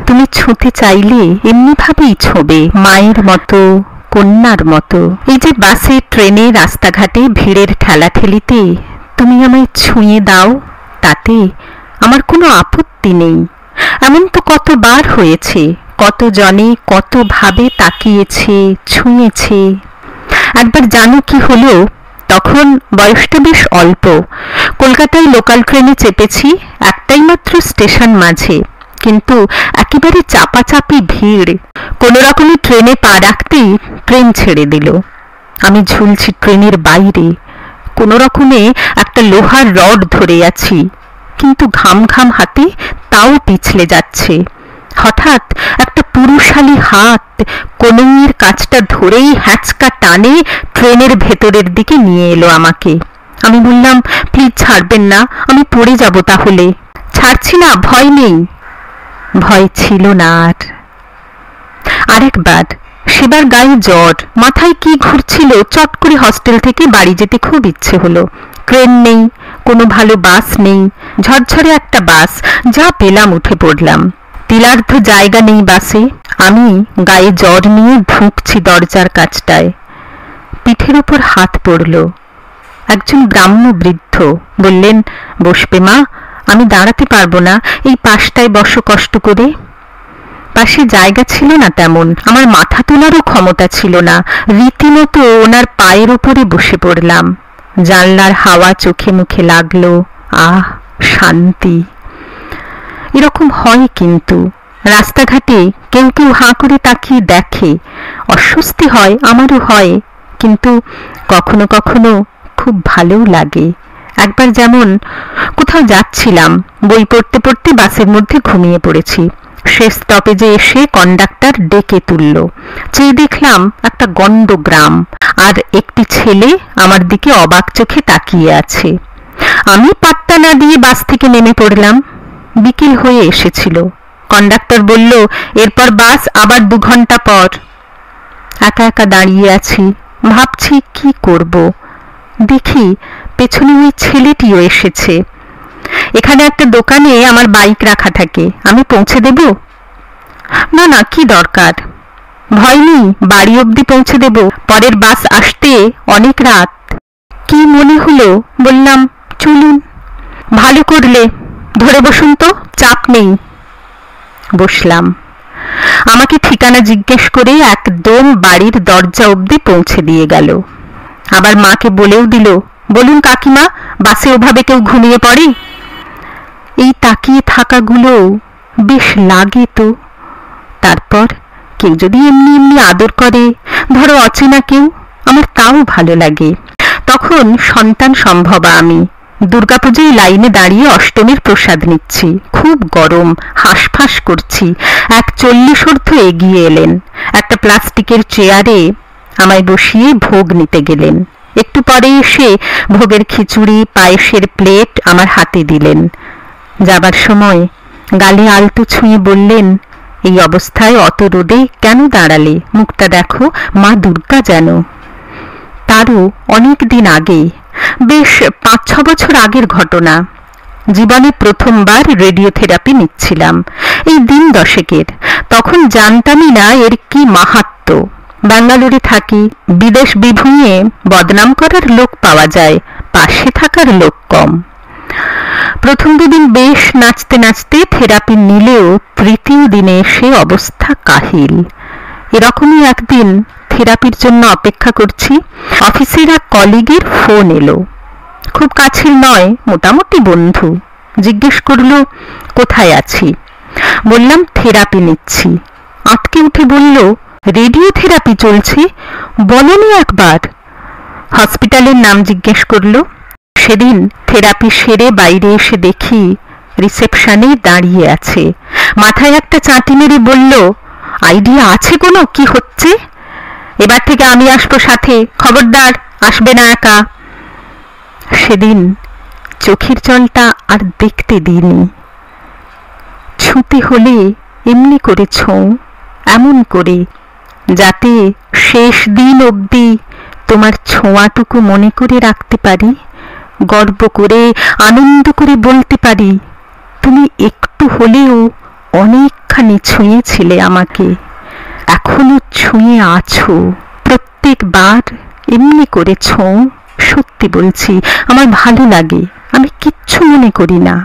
তুমি ছুঁতে চাইলে এমনি ভাবেই ছোবে, মায়ের মতো, কন্যার মতো। এই যে বাসে, ট্রেনে, রাস্তাঘাটে ভিড়ের ঠেলাঠেলিতে তুমি আমায় ছুঁয়ে দাও, তাতে আমার কোনো আপত্তি নেই। এমন তো কতবার হয়েছে, কত জনে কত ভাবে তাকিয়েছে, ছুঁয়েছে। একবার জানো কি হলো? তখন বয়সটা বেশ অল্প। কলকাতায় লোকাল ট্রেনে চেপেছি, একটাই মাত্র স্টেশন মাঝে, কিন্তু একেবারে চাপাচাপি ভিড়। কোনো রকমে ট্রেনে পা রাখতেই ট্রেন ছেড়ে দিল। আমি ঝুলছি ট্রেনের বাইরে, কোনো রকমে একটা লোহার রড ধরে আছি, কিন্তু ঘাম ঘাম হাতে তাও পিছলে যাচ্ছে। হঠাৎ একটা পুরুষালী হাত কনুইয়ের কাছটা ধরেই হ্যাঁচকা টানে ট্রেনের ভেতরের দিকে নিয়ে এলো আমাকে। আমি বললাম, প্লিজ ছাড়বেন না, আমি পড়ে যাব তাহলে। ছাড়ছি না, ভয় নেই। ভয় ছিল না আর। আরেকবার, সেবার গায়ে জ্বর, মাথায় কি ঘুরছিল, চট করে হস্টেল থেকে বাড়ি যেতে খুব ইচ্ছে হলো। ট্রেন নেই, কোনো ভালো বাস নেই, ঝরঝরে একটা বাস, যা পেলাম উঠে পড়লাম। তিলার্ধ জায়গা নেই বাসে। আমি গায়ে জ্বর নিয়ে ঢুকছি দরজার কাছটায়। পিঠের ওপর হাত পড়ল। একজন গ্রাম্য বৃদ্ধ বললেন, বসবে মা, আমি দাঁড়াতে পারবো না, এই পাশটায় বসো কষ্ট করে। পাশে জায়গা ছিল না তেমন, আমার মাথা তোলারও ক্ষমতা ছিল না। রীতিমতো ওনার পায়ের ওপরে বসে পড়লাম। জানলার হাওয়া চোখে মুখে লাগলো। আহ, শান্তি। এরকম হয় কিন্তু রাস্তাঘাটে কেউ কেউ হাঁ করে তাকিয়ে দেখে, অস্বস্তি হয়, আমারও হয়, কিন্তু কখনো কখনো খুব ভালোও লাগে। একবার যেমন কোথাও যাচ্ছিলাম, বই পড়তে পড়তে বাসের মধ্যে ঘুমিয়ে পড়েছি। শেষ স্টপেজে এসে কন্ডাক্টর ডেকে তুলল। চেয়ে দেখলাম একটা গণ্ড গ্রাম, আর একটি ছেলে আমার দিকে অবাক চোখে তাকিয়ে আছে। আমি পাত্তা না দিয়ে বাস থেকে নেমে পড়লাম। বিকেল হয়ে এসেছিল। কন্ডাক্টর বলল, এরপর বাস আবার 2 ঘন্টা পর। একা একা দাঁড়িয়ে আছি, ভাবছি কি করব। দেখি পেছনে ওই ছেলেটিও এসেছে। এখানে একটা দোকানে আমার বাইক রাখা থাকে, আমি পৌঁছে দেব? না না, কি দরকার, ভয় নেই, বাড়ি অবধি পৌঁছে দেব, পরের বাস আসতে অনেক রাত। কি মনে হলো, বললাম, চলুন। ভালো করলে, ধরে বসুন তো, চাপ নেই। বসলাম। আমাকে ঠিকানা জিজ্ঞেস করে একদম বাড়ির দরজা অবধি পৌঁছে দিয়ে গেল। আবার মাকে বলেও দিল, বলুন কাকিমা, বাসে ওভাবে কেউ ঘুমিয়ে পড়ে? এই তাকিয়ে থাকাগুলো বেশ লাগে তো। তারপর কেউ যদি এমনি এমনি আদর করে, ধরো অচেনা কেউ, আমার তাও ভালো লাগে। তখন সন্তান সম্ভবা আমি। দুর্গাপুজোয় লাইনে দাঁড়িয়ে অষ্টমীর প্রসাদ নিচ্ছি, খুব গরম, হাঁসফাঁস করছি। এক 40 ঊর্ধ্ব এগিয়ে এলেন, একটা প্লাস্টিকের চেয়ারে আমায় বসিয়ে ভোগ নিতে গেলেন। একটু পরে এসে ভোগের খিচুড়ি, পায়েসের প্লেট আমার হাতে দিলেন। যাবার সময় গালে আলতো ছুঁয়ে বললেন, এই অবস্থায় অত রোদে কেন দাঁড়ালে, মুখটা দেখো, মা দুর্গা যেন। তারও অনেক দিন আগে, বেশ 5-6 বছর আগের ঘটনা। জীবনে প্রথমবার রেডিওথেরাপি নিচ্ছিলাম, এই দিন 10-এর। তখন জানতামই না এর কি মাহাত্ম্য। ব্যাঙ্গালোরে থাকি, বিদেশ বিভুঁইয়ে বদনাম করার লোক পাওয়া যায়, পাশে থাকার লোক কম। প্রথম 2 দিন বেশ নাচতে নাচতে থেরাপি নিলেও তৃতীয় দিনে এসে অবস্থা কাহিল। এরকমই একদিন থেরাপির জন্য অপেক্ষা করছি, অফিসের এক কলিগের ফোন এলো। খুব কাছের নয়, মোটামুটি বন্ধু। জিজ্ঞেস করলো কোথায় আছি। বললাম থেরাপি নিচ্ছি। আটকে উঠে বলল, রেডিও থেরাপি চলছে, বলনি একবার? হসপিটালের নাম জিজ্ঞেস করলো। সেদিন থেরাপি সেরে বাইরে এসে দেখি রিসেপশনে দাঁড়িয়ে আছে। মাথায় একটা চাঁটি মেরে বলল, আইডিয়া আছে কোনো কি হচ্ছে? এবার থেকে আমি আসবো সাথে, খবরদার আসবে না একা। সেদিন চোখের জলটা আর দেখতে দিইনি। ছুঁতে হলে এমনি করে ছোঁও, এমন করে, যাতে শেষ দিন অবধি তোমার ছোঁয়াটুকু মনে করে রাখতে পারি, গর্ব করে আনন্দ করে বলতে পারি, তুমি একটু হলেও অনেকখানি কতখানি ছুঁয়েছিলে আমাকে, এখনো ছুঁয়ে আছো। প্রত্যেকবার এমনি করে ছোঁও, সত্যি বলছি আমার ভালো লাগে, আমি কিচ্ছু মনে করি না।